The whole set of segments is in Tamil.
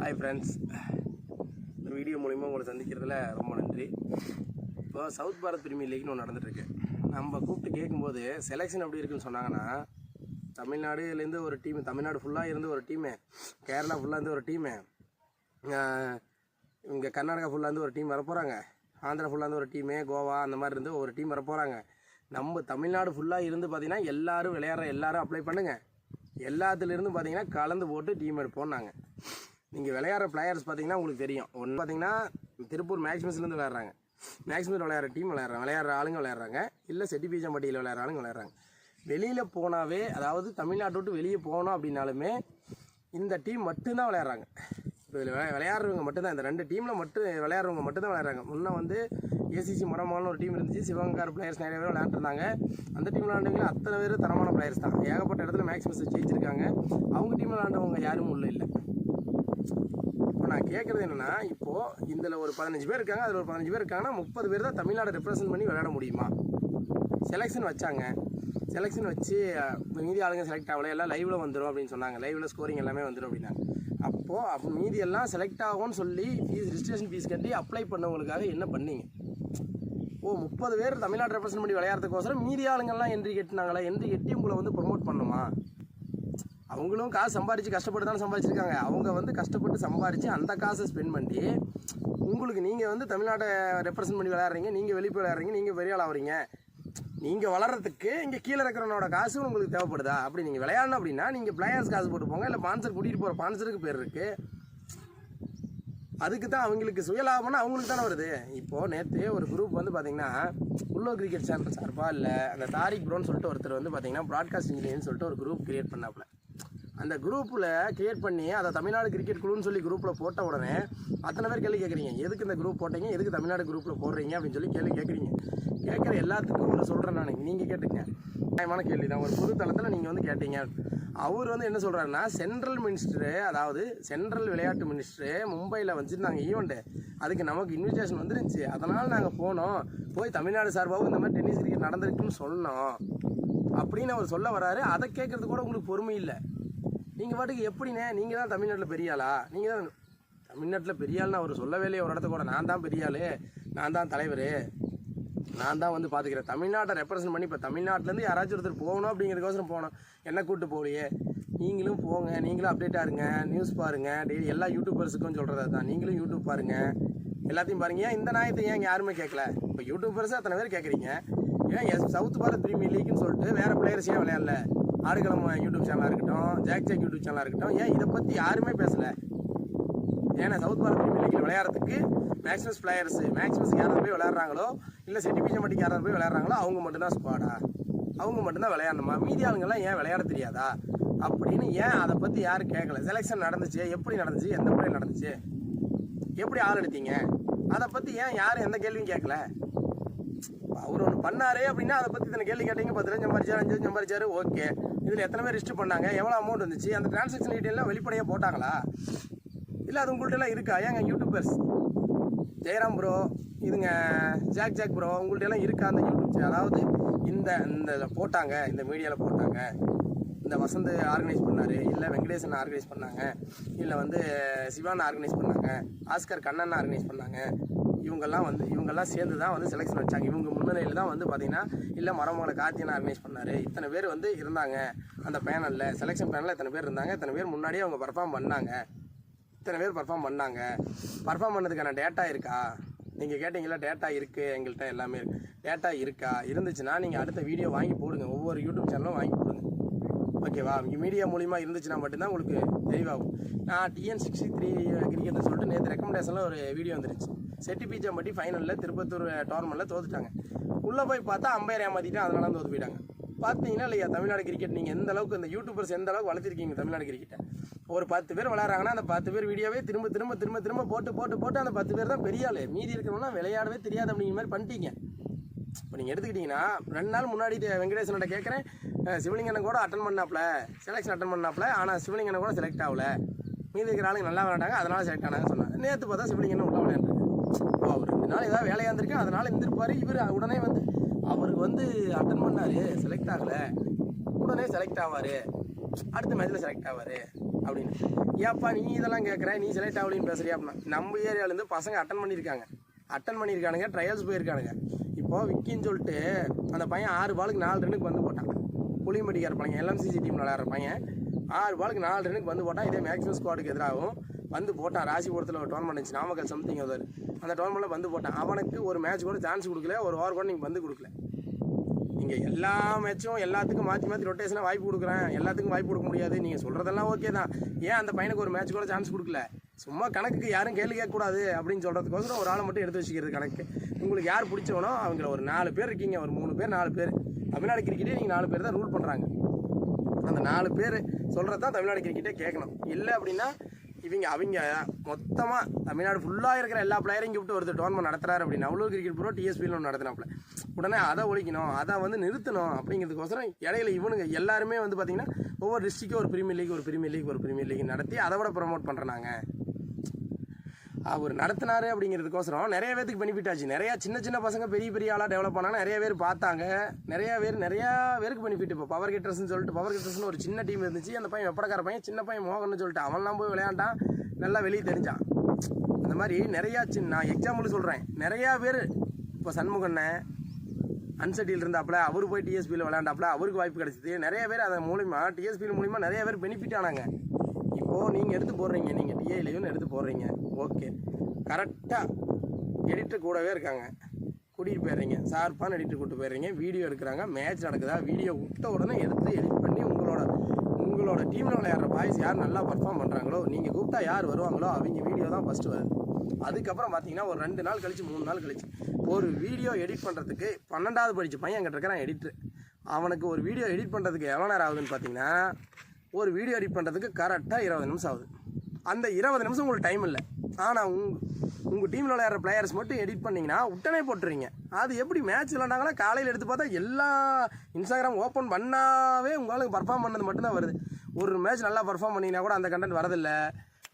ஹாய் ஃப்ரெண்ட்ஸ், ஒரு வீடியோ மூலிமா உங்களை சந்திக்கிறதுல ரொம்ப நன்றி. இப்போ சவுத் பாரத் பிரீமியர் லீக்னு ஒன்று நடந்துகிட்ருக்கு. நம்ம கூப்பிட்டு கேட்கும்போது செலெக்ஷன் எப்படி இருக்குன்னு சொன்னாங்கன்னா, தமிழ்நாடுலேருந்து ஒரு டீமு, தமிழ்நாடு ஃபுல்லாக இருந்து ஒரு டீமு, கேரளா ஃபுல்லாக இருந்து ஒரு டீமு, இங்கே கர்நாடகா ஃபுல்லாக இருந்து ஒரு டீம் வரப்போகிறாங்க, ஆந்திரா ஃபுல்லாக இருந்து ஒரு டீமு, கோவா அந்த மாதிரி இருந்து ஒரு டீம் வரப்போகிறாங்க. நம்ம தமிழ்நாடு ஃபுல்லாக இருந்து பார்த்திங்கன்னா எல்லோரும் விளையாடுற எல்லோரும் அப்ளை பண்ணுங்கள், எல்லாத்துலேருந்து பார்த்திங்கன்னா கலந்து போட்டு டீம் எடுப்போம். நாங்கள் நீங்கள் விளையாடுற பிளேயர்ஸ் பார்த்திங்கன்னா உங்களுக்கு தெரியும். ஒன்று பார்த்திங்கன்னா திருப்பூர் மேக்ஸிமஸ்லேருந்து விளையாடுறாங்க, மேக்ஸிமஸ் விளையாடுற டீம் விளையாடுற ஆளுங்க விளையாடுறாங்க, இல்லை செட்டிபீஜம்பட்டியில் விளையாடுற ஆளுங்க விளையாடுறாங்க. வெளியில் போனாவே, அதாவது தமிழ்நாட்டை விட்டு வெளியே போனோம் அப்படின்னாலுமே இந்த டீம் மட்டும்தான் விளையாடுறாங்க. இப்போ இதில் விளையாடுறவங்க மட்டும்தான், இந்த ரெண்டு டீமில் மட்டும் விளையாடுறவங்க மட்டும்தான் விளையாடுறாங்க. முன்னே வந்து ஏசிசி மரமான ஒரு டீம் இருந்துச்சு, சிவகங்கார் பிளேயர்ஸ் நிறைய பேர் விளையாண்டுருந்தாங்க. அந்த டீமில் விளையாண்டவங்க அத்தனை பேர் தரமான பிளேயர்ஸ் தான், ஏகப்பட்ட இடத்துல மேக்ஸிமஸ் ஜெயிச்சிருக்காங்க. அவங்க டீமில் விளையாண்டவங்க யாரும் உள்ள இல்லை. இப்போ நான் கேட்குறது என்னென்னா, இப்போது இதில் ஒரு 15 பேர் இருக்காங்க, அதில் ஒரு 15 பேர் இருக்காங்கன்னா 30 பேர் தான் தமிழ்நாடு ரெப்ரசன்ட் பண்ணி விளையாட முடியுமா? செலெக்ஷன் வச்சாங்க, செலெக்ஷன் வச்சு மீதி ஆளுங்க செலக்ட் ஆகலை, எல்லாம் லைவில் வந்துடும் அப்படின்னு சொன்னாங்க, லைவில் ஸ்கோரிங் எல்லாமே வந்துடும் அப்படின்னாங்க. அப்போது மீதி எல்லாம் செலக்ட் ஆகும்னு சொல்லி ரிஜிஸ்ட்ரேஷன் ஃபீஸ் கட்டி அப்ளை பண்ணவங்களுக்காக என்ன பண்ணீங்க? 30 பேர் தமிழ்நாடு ரெப்ரசன்ட் பண்ணி விளையாடுறதுக்கோசரம் மீதி ஆளுங்கள்லாம் என்ட்ரி கட்டினாங்களா? என்ட்ரி கட்டி உங்களை வந்து ப்ரொமோட் பண்ணுமா? அவங்களும் காசு சம்பாரித்து கஷ்டப்பட்டு தானே சம்பாதிச்சிருக்காங்க. அவங்க வந்து கஷ்டப்பட்டு சம்பாரித்து அந்த காசை ஸ்பெண்ட் பண்ணி உங்களுக்கு நீங்கள் வந்து தமிழ்நாட்டை ரெப்ரசன்ட் பண்ணி விளையாடுறீங்க, நீங்கள் வெளியே விளையாடுறீங்க, நீங்கள் பெரிய ஆள் ஆகிறீங்க, நீங்கள் வளர்கிறதுக்கு இங்கே கீழே இருக்கிறவனோட காசு உங்களுக்கு தேவைப்படுதா? அப்படி நீங்கள் விளையாடணும் அப்படின்னா நீங்கள் பிளேயர்ஸ் காசு போட்டு போங்க, இல்லை ஸ்பான்சர் கூட்டிகிட்டு போகிற ஸ்பான்சருக்கு பேர் இருக்குது, அதுக்கு தான் அவங்களுக்கு சுயலாபம்னா அவங்களுக்கு தானே வருது. இப்போது நேற்று ஒரு குரூப் வந்து பார்த்திங்கன்னா, உள்ளூர் கிரிக்கெட் சேனல் சார்பா இல்லை அந்த தாரிக் ப்ரோன்னு சொல்லிட்டு ஒருத்தர் வந்து பார்த்திங்கன்னா ப்ராட்காஸ்ட் இன்ஜினியர்னு சொல்லிட்டு ஒரு குரூப் கிரியேட் பண்ணாப்புல. அந்த குரூப்பில் கிரியேட் பண்ணி அதை தமிழ்நாடு கிரிக்கெட் குழுன்னு சொல்லி குரூப்பில் போட்ட உடனே அத்தனை பேர் கேள்வி கேட்குறீங்க, எதுக்கு இந்த குரூப் போட்டீங்க, எதுக்கு தமிழ்நாடு குரூப்பில் போடுறீங்க அப்படின்னு சொல்லி கேள்வி கேட்குறீங்க. கேட்குற எல்லாத்துக்கும் ஒன்று சொல்கிறேன் நான், நீங்கள் கேட்டுங்க, நியாயமான கேள்வி தான், ஒரு பொது தளத்தில் நீங்கள் வந்து கேட்டீங்க. அவர் வந்து என்ன சொல்கிறாருன்னா, சென்ட்ரல் மினிஸ்டரு, அதாவது சென்ட்ரல் விளையாட்டு மினிஸ்டரு மும்பையில் வச்சுருந்தாங்க ஈவெண்ட்டு, அதுக்கு நமக்கு இன்விடேஷன் வந்துருந்துச்சு, அதனால் நாங்கள் போனோம், போய் தமிழ்நாடு சார்பாகவும் இந்த மாதிரி டென்னிஸ் கிரிக்கெட் நடந்திருக்குன்னு சொன்னோம் அப்படின்னு அவர் சொல்ல வராரு. அதை கேட்குறது கூட உங்களுக்கு பொறுமை இல்லை. நீங்கள் பாட்டுக்கு எப்படிண்ணே, நீங்கள் தான் தமிழ்நாட்டில் பெரிய ஆளா? நீங்கள் தான் தமிழ்நாட்டில் பெரிய ஆள்னு அவர் சொல்லவே இல்லையே ஒரு இடத்த கூட. நான் தான் பெரிய ஆள், நான் தான் தலைவர், நான் தான் வந்து பார்த்துக்கிறேன், தமிழ்நாட்டை ரெப்ரசன்ட் பண்ணி. இப்போ தமிழ்நாட்டிலேருந்து யாராச்சும் ஒருத்தர் போகணும் அப்படிங்கிறதுக்கோசரம் போகணும், என்ன கூப்பிட்டு போகலையே. நீங்களும் போங்க, நீங்களும் அப்டேட்டாக இருங்க, நியூஸ் பாருங்கள், டெய்லி எல்லா யூடியூபர்ஸுக்கும் சொல்கிறது தான், நீங்களும் யூடியூப் பாருங்கள், எல்லாத்தையும் பாருங்கள். ஏன் இந்த நாயத்தை ஏன் யாருமே கேட்கல? இப்போ யூடியூபர்ஸு அத்தனை பேர் கேட்குறீங்க, ஏன் சவுத் பாரத் பிரீமியர் லீக்னு சொல்லிட்டு வேறு பிளேயர்ஸ் ஏன் விளையாடல? ஆடுகளம் யூடியூப் சேனலாக இருக்கட்டும், ஜாக் யூடியூப் சேனலாக இருக்கட்டும், ஏன் இதை பற்றி யாருமே பேசலை? ஏன்னா சவுத் பாரத் பிரீமியர் லீக்கில் விளையாடுறதுக்கு மேக்ஸிமஸ் பிளேயர்ஸு, மேக்ஸிமஸ் யாராவது போய் விளையாடுறாங்களோ, இல்லை செட்டிபீஜம்பட்டிக்கு யாராவது போய் விளையாடுறாங்களோ அவங்க மட்டும்தான் ஸ்குவாடா, அவங்க மட்டும்தான் விளையாடணுமா? மீதி ஆளுங்கள்லாம் ஏன் விளையாட தெரியாதா அப்படின்னு ஏன் அதை பற்றி யாரும் கேட்கல? செலெக்ஷன் நடந்துச்சு, எப்படி நடந்துச்சு, எந்த முறையில் நடந்துச்சு, எப்படி ஆள் எடுத்தீங்க, அதை பற்றி ஏன் யாரும் எந்த கேள்வியும் கேட்கல? அவர் ஒன்று பண்ணாரே அப்படின்னா அதை பற்றி இத்தனை கேள்வி கேட்டீங்க, 10 லட்சம் சம்பாரிச்சாரு, 5 லட்சம் சம்பாரிச்சாரு, ஓகே. இதில் எத்தனை பேர் ரிஜிஸ்டர் பண்ணாங்க, எவ்வளோ அமௌண்ட் வந்துச்சு, அந்த டிரான்சாக்ஷன் டீட்டெயிலாம் வெளிப்படையாக போட்டாங்களா? இல்லை அது உங்கள்கிட்டலாம் இருக்கா? ஏங்க யூடியூபர்ஸ் ஜெயராம் ப்ரோ, இதுங்க ஜாக் ப்ரோ, உங்கள்கிட்டலாம் இருக்கா அந்த யூடியூப்? அதாவது இந்த போட்டாங்க, இந்த மீடியாவில் போட்டாங்க, இந்த வசந்த் ஆர்கனைஸ் பண்ணார், இல்லை வெங்கடேசன் ஆர்கனைஸ் பண்ணாங்க, இல்லை வந்து சிவான் ஆர்கனைஸ் பண்ணாங்க, ஆஸ்கர் கண்ணன் ஆர்கனைஸ் பண்ணாங்க, இவங்கெல்லாம் சேர்ந்து தான் வந்து செலெக்ஷன் வச்சாங்க. இவங்க முன்னிலையில் தான் வந்து பார்த்திங்கன்னா, இல்லை மரமகளை கார்த்தியன் ஆர்கனைஸ் பண்ணார், இத்தனை பேர் வந்து இருந்தாங்க அந்த பேனலில், செலெக்ஷன் பேனலில் இத்தனை பேர் இருந்தாங்க, இத்தனை பேர் முன்னாடியே அவங்க பர்ஃபார்ம் பண்ணாங்க, இத்தனை பேர் பர்ஃபார்ம் பண்ணாங்க. பர்ஃபார்ம் பண்ணதுக்கான டேட்டா இருக்கா? நீங்கள் கேட்டிங்களா, டேட்டா இருக்குது எங்கள்கிட்ட, எல்லாமே இருக்குது. டேட்டா இருக்கா? இருந்துச்சுன்னா நீங்கள் அடுத்த வீடியோ வாங்கி போடுங்க, ஒவ்வொரு யூடியூப் சேனலும் வாங்கி போடுங்க, ஓகேவா? மீடியா மூலிமா இருந்துச்சுன்னா மட்டும்தான் உங்களுக்கு தெளிவாகும். நான் TN63 கிரிக்கெட்னு சொல்லிட்டு நேற்று ரெக்கமெண்டேஷனில் ஒரு வீடியோ வந்துருச்சு. செட்டிபீஜம்பட்டி ஃபைனலில் திருப்பத்தூர் டோர்னமெண்ட்டில் தோத்துட்டாங்க. உள்ளே போய் பார்த்தா அம்பையர் ஏமாற்றிட்டு அதனால தான் தோற்று போயிட்டாங்க. பார்த்தீங்கன்னா இல்லையா தமிழ்நாடு கிரிக்கெட் நீங்கள் எந்த அளவுக்கு இந்த யூடியூபர்ஸ் எந்த அளவுக்கு வளர்த்திருக்கீங்க தமிழ்நாடு கிரிக்கெட்டை? ஒரு 10 பேர் விளையாடுறாங்கன்னா அந்த 10 பேர் வீடியோவே திரும்ப போட்டு அந்த 10 பேர் தான் பெரிய ஆள், மீதி இருக்கிறவங்கன்னா விளையாடவே தெரியாது அப்படிங்கிற மாதிரி பண்ணிட்டீங்க. இப்போ நீங்கள் எடுத்துக்கிட்டிங்கன்னா 2 நாள் முன்னாடி வெங்கடேசனோட கேட்குறேன், சிவலிங்கனை கூட செலெக்ஷன் அட்டன் பண்ணாப்புல, ஆனால் சிவலிங்கனை கூட செலக்ட் ஆகலை, மீதி இருக்கிற ஆளுங்க நல்லா விளையாண்டாங்க அதனால் செலக்ட் ஆனாங்கன்னு சொன்னாங்க. நேற்று பார்த்தா சிவலிங்கன்னு உள்ள விளையாண்டுருக்கு. அவர் 2 நாள் ஏதாவது வேலையாக இருந்திருக்கு, அதனால் இருந்திருப்பார். இவர் உடனே வந்து அவருக்கு வந்து அட்டன் பண்ணார், செலக்ட் ஆகலை, உடனே செலக்ட் ஆவார், அடுத்த மேட்ச்சில் செலக்ட் ஆவார். அப்படின்னு. ஏப்பா நீ இதெல்லாம் கேட்குற, நீ செலக்ட் ஆகலின்னு பேசுறியா அப்படின்னா, நம்ம ஏரியாவிலேருந்து பசங்க அட்டன் பண்ணியிருக்கானுங்க, ட்ரையல்ஸ் போயிருக்கானுங்க. இப்போது விக்கின்னு சொல்லிட்டு அந்த பையன் 6 பாலுக்கு 4 ரன்னுக்கு வந்து போட்டான். புளிமடிக்கார பையன், LMCC டீம் விளையாடுற பையன் 6 பாலுக்கு 4 ரன்னுக்கு வந்து போட்டான். இதே மேக்ஸிமம் ஸ்குவாடுக்கு எதிராகவும் வந்து போட்டான். ராசிபுரத்தில் ஒரு டோர்னமெண்ட் இருந்துச்சு, நாமக்கல் சம்திங் ஏதோ, அந்த டோர்னமெண்ட்டில் வந்து போட்டான். அவனுக்கு ஒரு மேட்ச் கூட சான்ஸ் கொடுக்கல, ஒரு ஓவர் கூட நீங்கள் வந்து கொடுக்கல. நீங்கள் எல்லா மேட்சும் எல்லாத்துக்கும் மாற்றி ரொட்டேஷனாக வாய்ப்பு கொடுக்குறேன், எல்லாத்துக்கும் வாய்ப்பு கொடுக்க முடியாது. நீங்கள் சொல்கிறதெல்லாம் ஓகே தான், ஏன் அந்த பையனுக்கு ஒரு மேட்ச் கூட சான்ஸ் கொடுக்கல? சும்மா கணக்குக்கு யாரும் கேள்வி கேட்கக்கூடாது அப்படின்னு சொல்கிறதுக்கோசரம் ஒரு ஆளை மட்டும் எடுத்து வச்சுக்கிறது கணக்கு. உங்களுக்கு யார் பிடிச்சவனோ அவங்கள ஒரு 4 பேர் இருக்கீங்க, ஒரு 3 பேர் 4 பேர். தமிழ்நாடு கிரிக்கெட்டே நீங்கள் 4 பேர் தான் ரூல் பண்ணுறாங்க. அந்த 4 பேர் சொல்கிறது தான் தமிழ்நாடு கிரிக்கெட்டே கேட்கணும். இல்லை அப்படின்னா அவங்க மொத்தமாக தமிழ்நாடு ஃபுல்லாக இருக்கிற எல்லா பிளேயரையும் கூப்பிட்டு ஒருத்தர் டோர்னமெண்ட் நடத்துறாரு அப்படின்னா, உள்ளூர் கிரிக்கெட் ப்ரோ TSPயில் ஒன்று நடத்தினாப்புல, உடனே அதை ஒழிக்கணும், அதை வந்து நிறுத்தணும் அப்படிங்கிறதுக்கோசரம் இடையில இவனுங்க எல்லாருமே வந்து பார்த்திங்கன்னா ஒவ்வொரு டிஸ்ட்ரிக்டும் ஒரு பிரீமியர் லீக் நடத்தி அதை விட ப்ரமோட் பண்ணுறாங்க. அவர் நடத்தினாரு அப்படிங்கிறதுக்கோசரம் நிறைய பேருக்கு பெனிஃபிட் ஆச்சு. நிறையா சின்ன பசங்க பெரிய ஆளாக டெவலப் பண்ணாங்க, நிறைய பேர் பார்த்தாங்க, நிறையா பேருக்கு பெனிஃபிட். இப்போ பவர் கெட்டர்ஸ்னு சொல்லிட்டு, பவர் கெட்டர்ஸ்னு ஒரு சின்ன டீம் இருந்துச்சு. அந்த பையன் வெப்படக்கார பையன், சின்ன பையன் மோகன்னு சொல்லிட்டு அவன்லாம் போய் விளையாண்டான், நல்லா வெளியே தெரிஞ்சான். அந்த மாதிரி நிறையா நான் எக்ஸாம்பிள் சொல்கிறேன், நிறையா பேர். இப்போ சண்முகண்ணை அன்சட்டியில் இருந்தாப்புல, அவர் போய் TSPயில் விளையாண்டாப்புல, அவருக்கு வாய்ப்பு கிடச்சிது. நிறைய பேர் அதன் மூலிமா TSPயில் மூலிமா நிறைய பேர் பெனிஃபிட் ஆனாங்க. இப்போது நீங்கள் எடுத்து போடுறீங்க, நீங்கள் டிஏலையும் எடுத்து போடுறீங்க, ஓகே, கரெக்டாக எடிட்டர் கூடவே இருக்காங்க, கூட்டிகிட்டு போயிடுறீங்க, ஷார்ப்பான எடிட்டர் கூப்பிட்டு போயிடுறீங்க, வீடியோ எடுக்கிறாங்க, மேட்ச் நடக்குதா, வீடியோ விட்ட உடனே எடுத்து எடிட் பண்ணி உங்களோட டீமில் விளையாடுற பாய்ஸ் யார் நல்லா பர்ஃபார்ம் பண்ணுறாங்களோ, நீங்கள் கூப்பிட்டா யார் வருவாங்களோ அவங்க வீடியோ தான் ஃபஸ்ட்டு வருது. அதுக்கப்புறம் பார்த்தீங்கன்னா ஒரு 2 நாள் கழிச்சு 3 நாள் கழிச்சு ஒரு வீடியோ எடிட் பண்ணுறதுக்கு 12வது படித்த பையன் என்கிட்ட இருக்கிறான் எடிட்ரு. அவனுக்கு ஒரு வீடியோ எடிட் பண்ணுறதுக்கு எவ்வளோ நேரம் ஆகுதுன்னு பார்த்தீங்கன்னா, ஒரு வீடியோ எடிட் பண்ணுறதுக்கு கரெக்டாக 20 நிமிஷம் ஆகுது. அந்த 20 நிமிஷம் உங்களுக்கு டைம் இல்லை. ஆனால் உங்கள் டீமில் விளையாடுற பிளேயர்ஸ் மட்டும் எடிட் பண்ணிங்கன்னா உடனே போட்டுருவீங்க. அது எப்படி மேட்ச் விளையாண்டாங்கன்னா காலையில் எடுத்து பார்த்தா எல்லா இன்ஸ்டாகிராம் ஓப்பன் பண்ணாவே உங்களுக்கு பர்ஃபார்ம் பண்ணது மட்டும்தான் வருது. ஒரு மேட்ச் நல்லா பர்ஃபார்ம் பண்ணிங்கன்னா கூட அந்த கண்டென்ட் வரதில்லை.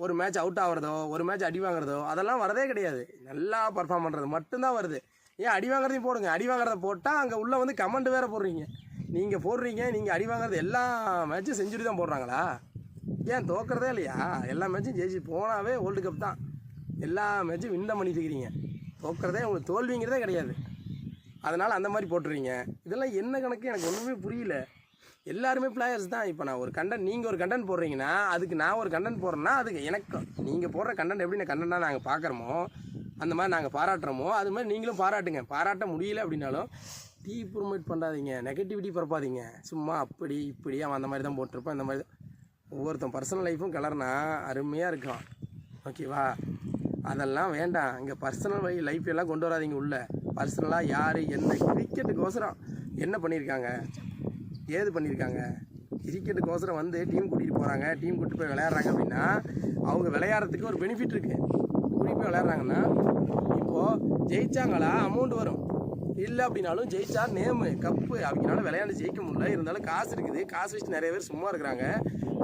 ஒரு மேட்ச் அவுட் ஆகிறதோ, ஒரு மேட்ச் அடி வாங்குறதோ, அதெல்லாம் வரதே கிடையாது. நல்லா பர்ஃபார்ம் பண்ணுறது மட்டும்தான் வருது. ஏன் அடி வாங்குறதையும் போடுங்க, அடி வாங்குறத போட்டால் அங்கே உள்ளே வந்து கமெண்ட் வேறு போடுறீங்க. நீங்கள் அடி வாங்குறது எல்லா மேட்சும் செஞ்சுரி தான் போடுறாங்களா? ஏன் தோக்கிறதே இல்லையா? எல்லா மேட்சும் ஜெயிச்சு போனாவே வேர்ல்டு கப் தான். எல்லா மேட்சும் வின் தான் பண்ணிட்டு இருக்கிறீங்க, தோக்கிறதே உங்களுக்கு தோல்விங்கிறதே கிடையாது. அதனால் அந்த மாதிரி போட்டுறீங்க. இதெல்லாம் என்ன கணக்கு எனக்கு ஒன்றுமே புரியல. எல்லாருமே பிளேயர்ஸ் தான். இப்போ நான் ஒரு கண்டென்ட், நீங்கள் ஒரு கண்டென்ட் போடுறீங்கன்னா அதுக்கு நான் ஒரு கண்டென்ட் போடுறேன்னா அதுக்கு எனக்கு நீங்கள் போடுற கண்டென்ட் எப்படி நான் கண்டென்ட்டாக நாங்கள் பார்க்குறோமோ அந்த மாதிரி நாங்கள் பாராட்டுறோமோ அது மாதிரி நீங்களும் பாராட்டுங்க. பாராட்ட முடியல அப்படின்னாலும் டீப்ரூவ்மெண்ட் பண்ணாதீங்க, நெகட்டிவிட்டி பரப்பாதீங்க. சும்மா அப்படி இப்படி அவன் அந்த மாதிரி தான் போட்டிருப்பான், இந்த மாதிரி தான். ஒவ்வொருத்தன் பர்சனல் லைஃப்பும் கலர்னா அருமையாக இருக்கான், ஓகேவா? அதெல்லாம் வேண்டாம். இங்கே பர்சனல் லைஃப் எல்லாம் கொண்டு வராதிங்க உள்ள. பர்சனலாக யார் என்ன கிரிக்கெட்டுக்கோசரம் என்ன பண்ணியிருக்காங்க, ஏது பண்ணியிருக்காங்க, கிரிக்கெட்டுக்கோசரம் வந்து டீம் கூட்டிகிட்டு போகிறாங்க, டீம் கூட்டிட்டு போய் விளையாடுறாங்க அப்படின்னா அவங்க விளையாடுறதுக்கு ஒரு பெனிஃபிட் இருக்குது. கூட்டிகிட்டு போய் விளையாடுறாங்கன்னா இப்போது ஜெயிச்சாங்களா அமௌண்ட் வரும், இல்லை அப்படின்னாலும் ஜெயிச்சா நேமு கப்பு அவங்களால விளையாண்டு ஜெயிக்க முடியல, இருந்தாலும் காசு இருக்குது. காசு வச்சு நிறைய பேர் சும்மா இருக்கிறாங்க.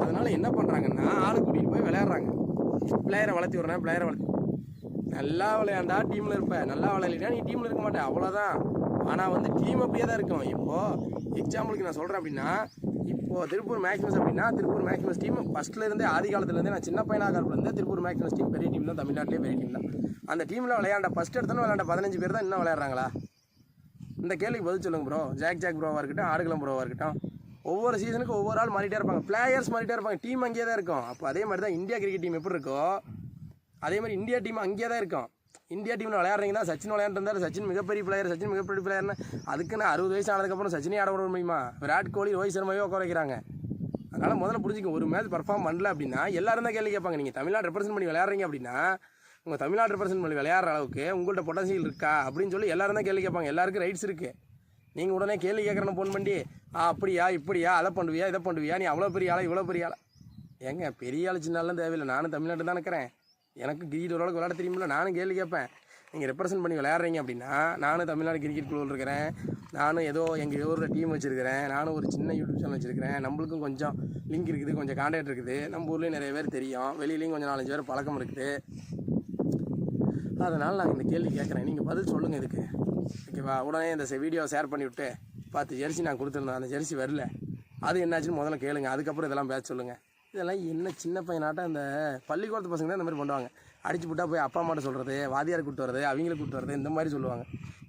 அதனால் என்ன பண்ணுறாங்கன்னா ஆளு கூட்டிகிட்டு போய் விளையாடுறாங்க. பிளேயரை வளர்த்தி விட்றேன், பிளேயரை வளர்த்தி நல்லா விளையாண்டா டீமில் இருப்பேன், நல்லா விளையாடினா நீ டீமில் இருக்க மாட்டேன், அவ்வளோதான். ஆனால் வந்து டீம் அப்படியே தான் இருக்கும். இப்போது எக்ஸாம்பிளுக்கு நான் சொல்கிறேன் அப்படின்னா, இப்போது திருப்பூர் மேக்ஸிமஸ் அப்படின்னா திருப்பூர் மேக்ஸிமஸ் டீம் ஃபஸ்ட்லேருந்தே ஆதி காலத்துலேருந்தே நான் சின்ன பையனாகிறதுலேருந்தே திருப்பூர் மேக்ஸிமஸ் டீம் பெரிய டீம் தான், தமிழ்நாட்டிலே பெரிய டீம் தான். அந்த டீமில் விளையாண்ட ஃபஸ்ட் எடுத்தோன்னு விளையாண்ட 15 பேர் தான் இன்னும் விளையாடுறாங்களா? இந்த கேள்விக்கு பதில் சொல்லுங்கள் ப்ரோ. ஜாக் ப்ரோவாக இருக்கட்டும், ஆடுகளம் ப்ரோவாக இருக்கட்டும், ஒவ்வொரு சீசனுக்கு ஒவ்வொரு ஆள் மாறிட்டே இருப்பாங்க, பிளேயர்ஸ் மாறிட்டே இருப்பாங்க, டீம் அங்கேயே தான் இருக்கும். அப்போ அதே மாதிரி தான் இந்தியா கிரிக்கெட் டீம் எப்படி இருக்கோ அதே மாதிரி இந்தியா டீம் அங்கேயே தான் இருக்கும். இந்தியா டீமில் விளையாடுறீங்கன்னா சச்சின் விளையாண்டுருந்தார், சச்சின் மிகப்பெரிய பிளேயர்னா அதுக்குன்னு 60 வயசு ஆனதுக்கப்புறம் சச்சினே ஆட விட முடியுமா? விராட் கோலி, ரோஹித் சர்மாவே உட்கார வைக்கிறாங்க. அதனால் முதல்ல புரிஞ்சுக்க, ஒரு மேட்ச் பர்ஃபார்ம் பண்ணல அப்படின்னா எல்லாரும் தான் கேள்வி கேட்பாங்க. நீங்கள் தமிழ்நாடு ரெப்ரசென்ட் பண்ணி விளையாடுறீங்க அப்படின்னா உங்கள் தமிழ்நாடு ரெப்ரசென்ட் பண்ணி விளையாடுற அளவுக்கு உங்கள்கிட்ட பொட்டன்சியல் இருக்கா அப்படின்னு சொல்லி எல்லாரும் தான் கேள்வி கேட்பாங்க. எல்லாருக்கும் ரைட்ஸ் இருக்குது. நீங்கள் உடனே கேள்வி கேட்குறேன்னு ஃபோன் பண்ணி அப்படியா இப்படியா அதை பண்ணுவியா இதை பண்ணுவியா, நீ அவ்வளோ பெரிய ஆளா இவ்வளோ பெரிய ஆளா? ஏங்க பெரிய ஆள் சின்னாலாம் தேவையில்லை. நானும் தமிழ்நாட்டு தான் இருக்கிறேன், எனக்கு கிரிக்கெட் ஓரளவுக்கு விளையாட தெரியுமில்ல, நானும் கேள்வி கேட்பேன். நீங்கள் ரெப்ரசென்ட் பண்ணி விளையாடுறீங்க அப்படின்னா நானும் தமிழ்நாடு கிரிக்கெட் குழுவில் இருக்கிறேன், நானும் ஏதோ எங்கள் ஊரில் டீம் வச்சுருக்கிறேன், நானும் ஒரு சின்ன யூடியூப் சேனல் வச்சுருக்கிறேன், நம்மளுக்கும் கொஞ்சம் லிங்க் இருக்குது, கொஞ்சம் கான்டாக்ட் இருக்குது, நம்ம ஊர்லேயும் நிறைய பேர் தெரியும், வெளியிலையும் கொஞ்சம் 4-5 பேர் பழக்கம் இருக்குது. அதனால் நான் இந்த கேள்வி கேட்குறேன், நீங்கள் பதில் சொல்லுங்கள் இதுக்கு, ஓகேவா? உடனே இந்த வீடியோ ஷேர் பண்ணிவிட்டு 10 ஜெர்சி நான் கொடுத்துருந்தேன், அந்த ஜெர்சி வரல, அது என்னாச்சுன்னு முதல்ல கேளுங்க, அதுக்கப்புறம் இதெல்லாம் பேச சொல்லுங்கள். இதெல்லாம் என்ன சின்ன பையனாட்டம் இந்த பள்ளிக்கூடத்து பசங்க தான் இந்த மாதிரி பண்ணுவாங்க. அடிச்சு போட்டால் போய் அப்பா அம்மாட்ட சொல்கிறது, வாதியாரை கூப்பிட்டு வர்றது, அவங்கள கூப்பிட்டு வர்றது, இந்த மாதிரி சொல்லுவாங்க.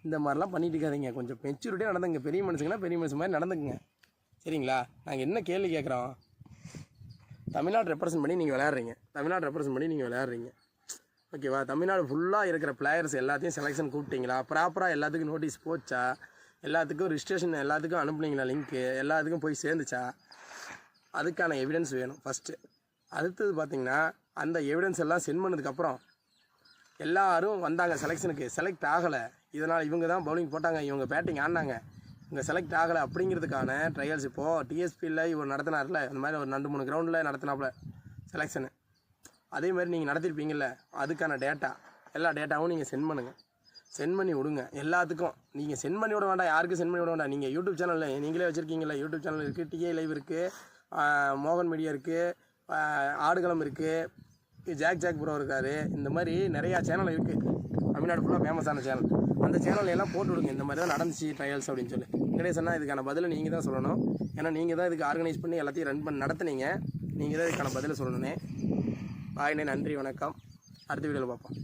இந்த மாதிரிலாம் பண்ணிட்டு இருக்காதீங்க. கொஞ்சம் மெச்சூரிட்டியாக நடந்துங்க. பெரிய மனுஷங்கன்னா பெரிய மனுஷன் மாதிரி நடந்துக்குங்க. சரிங்களா? நாங்கள் என்ன கேள்வி கேட்குறோம், தமிழ்நாடு ரெப்ரசன்ட் பண்ணி நீங்கள் விளையாடுறீங்க. ஓகேவா? தமிழ்நாடு ஃபுல்லாக இருக்கிற பிளேயர்ஸ் எல்லாத்தையும் செலெக்ஷன் கூப்பிட்டீங்களா? ப்ராப்பராக எல்லாத்துக்கும் நோட்டீஸ் போச்சா? எல்லாத்துக்கும் ரிஜிஸ்ட்ரேஷன் எல்லாத்துக்கும் அனுப்புனீங்களா? லிங்க்கு எல்லாத்துக்கும் போய் சேர்ந்துச்சா? அதுக்கான எவிடன்ஸ் வேணும் ஃபஸ்ட்டு. அடுத்தது பார்த்திங்கன்னா, அந்த எவிடன்ஸ் எல்லாம் சென்ட் பண்ணதுக்கப்புறம் எல்லோரும் வந்தாங்க செலெக்ஷனுக்கு, செலக்ட் ஆகலை, இதனால் இவங்க தான் பவுலிங் போட்டாங்க, இவங்க பேட்டிங் ஆடினாங்க, இவங்க செலக்ட் ஆகலை அப்படிங்கிறதுக்கான ட்ரையல்ஸ் இப்போது டிஎஸ்பியில் இவர் நடத்தினார்ல, அந்த மாதிரி ஒரு 2-3 கிரவுண்டில் நடத்தினாப்புல செலெக்ஷனு. அதே மாதிரி நீங்கள் நடத்திருப்பீங்கள்ல, அதுக்கான டேட்டா எல்லா டேட்டாவும் நீங்கள் சென்ட் பண்ணுங்கள். சென்ட் பண்ணி விடுங்க எல்லாத்துக்கும். நீங்கள் சென்ட் பண்ணி விட வேண்டாம், யாருக்கும் சென்ட் பண்ணி விட வேண்டாம். நீங்கள் யூடியூப் சேனலில் நீங்களே வச்சுருக்கீங்களா? யூடியூப் சேனல் இருக்குது, டிஏ லைவ் இருக்குது, மோகன் மீடியா இருக்குது, ஆடுகளம் இருக்குது, ஜாக் ப்ரோ இருக்கார். இந்த மாதிரி நிறையா சேனல் இருக்குது, தமிழ்நாடு ஃபுல்லாக ஃபேமஸான சேனல். அந்த சேனல் எல்லாம் போட்டு விடுங்க, இந்த மாதிரி தான் நடந்துச்சு ட்ரையல்ஸ் அப்படின்னு சொல்லி. கணேசன்னா இதுக்கான பதிலை நீங்கள் தான் சொல்லணும். ஏன்னா நீங்கள் தான் இதுக்கு ஆர்கனைஸ் பண்ணி எல்லாத்தையும் ரன் பண்ணி நடத்துனீங்க. நீங்கள் தான் இதுக்கான பதிலை சொல்லணுன்னே. பாய்ண்ணே, நன்றி, வணக்கம். அடுத்த வீடியோவில் பார்ப்போம்.